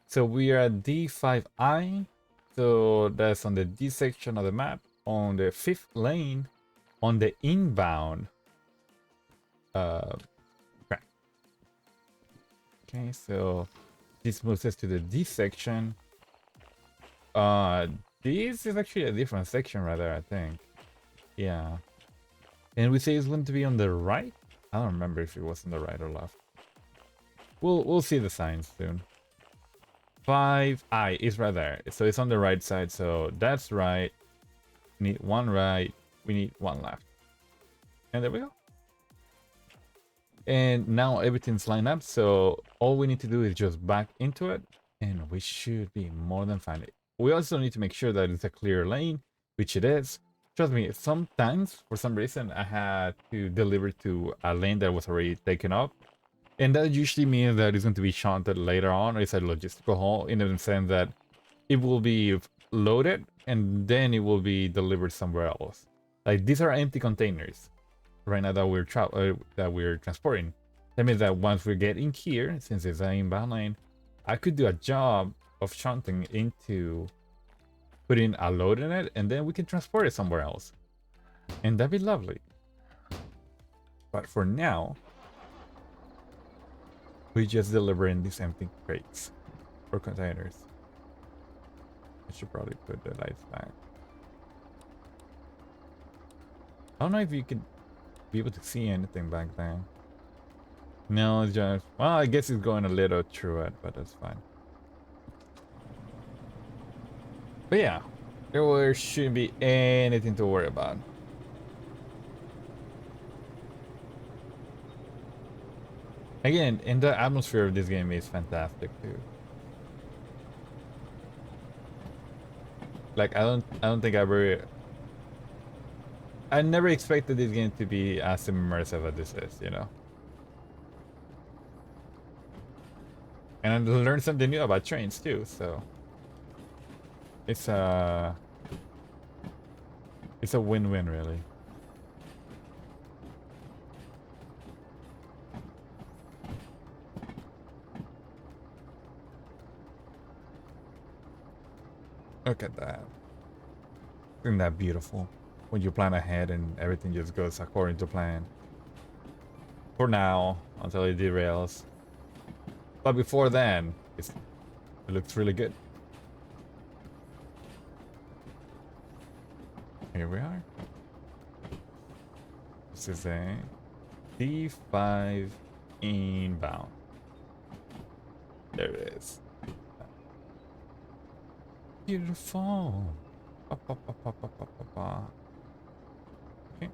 S1: So we are at D5I. So that's on the D section of the map. On the 5th lane. On the inbound. Track. Okay, so this moves us to the D section. This is actually a different section rather, I think. Yeah. And we say it's going to be on the right? I don't remember if it was on the right or left. We'll see the signs soon. 5I is right there. So it's on the right side, so that's right. We need one right. We need one left. And there we go. And now everything's lined up, so all we need to do is just back into it, and we should be more than fine. We also need to make sure that it's a clear lane, which it is. Trust me, sometimes, for some reason, I had to deliver to a lane that was already taken up. And that usually means that it's going to be shunted later on, or it's a logistical haul, in the sense that it will be loaded, and then it will be delivered somewhere else. Like, these are empty containers right now that we're transporting. That means that once we get in here, since it's an inbound lane, I could do a job of shunting into putting a load in it, and then we can transport it somewhere else. And that'd be lovely. But for now, we just delivering these empty crates or containers. I should probably put the lights back. I don't know if you could be able to see anything back there. No, it's just, well, I guess it's going a little through it, but that's fine. But yeah, there shouldn't be anything to worry about. Again, and the atmosphere of this game is fantastic too. Like I don't think I never expected this game to be as immersive as this is, you know. And I learned something new about trains too, so it's a win-win really. Look at that. Isn't that beautiful? When you plan ahead and everything just goes according to plan. For now, until it derails. But before then, it looks really good. Here we are. This is a D5 inbound. There it is. Beautiful. Okay. There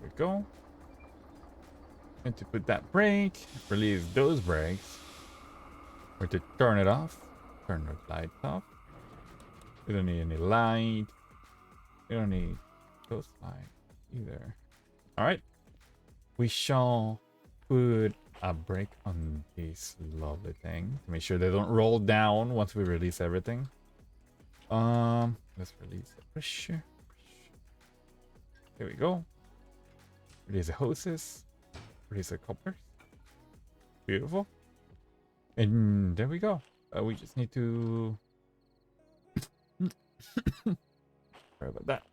S1: we go. Going to put that brake, release those brakes. We're to turn it off. Turn the lights off. We don't need any light. We don't need those lights either. Alright. We shall put a brake on this lovely thing to make sure they don't roll down once we release everything. Let's release the pressure. There we go. Release the hoses. Release the couplers. Beautiful. And there we go. We just need to... Sorry about that.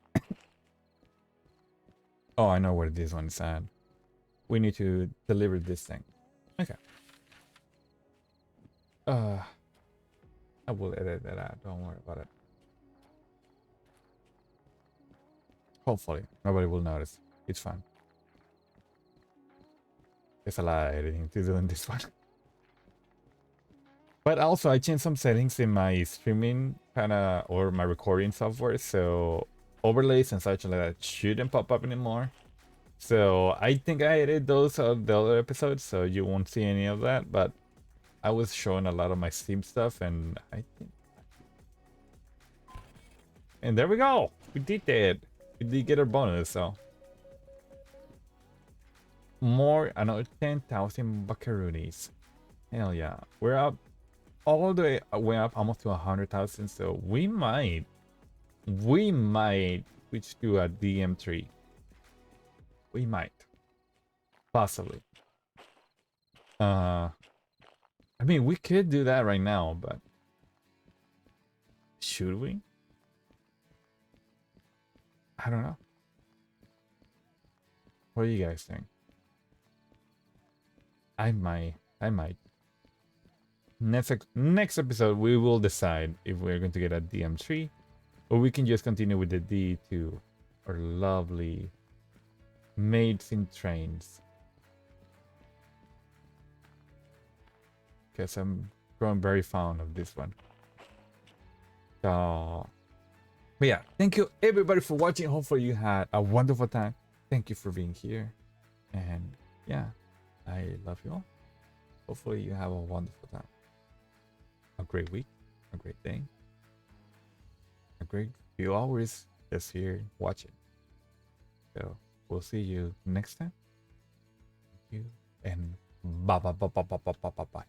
S1: Oh, I know where this one's at. We need to deliver this thing. Okay. I will edit that out. Don't worry about it. Hopefully, nobody will notice. It's fine. There's a lot of editing to do in this one. But also, I changed some settings in my streaming or my recording software, so overlays and such like that shouldn't pop up anymore. So I think I edited those of the other episodes, so you won't see any of that. But I was showing a lot of my Steam stuff, and I think, and there we go. We did it. We did get our bonus, so more, another 10,000 buckaroonies. Hell yeah. We're up all the way up almost to 100,000, so we might switch to a DM3. We might. Possibly. I mean, we could do that right now, but should we? I don't know. What do you guys think? I might. Next episode, we will decide if we're going to get a DM3 or we can just continue with the D2, our lovely maids in trains. Because I'm growing very fond of this one. So, but yeah, thank you everybody for watching. Hopefully you had a wonderful time. Thank you for being here. And yeah, I love you all. Hopefully you have a wonderful time. A great week, a great day, a great few hours just here watching. So we'll see you next time. Thank you and bye bye bye bye bye bye bye bye.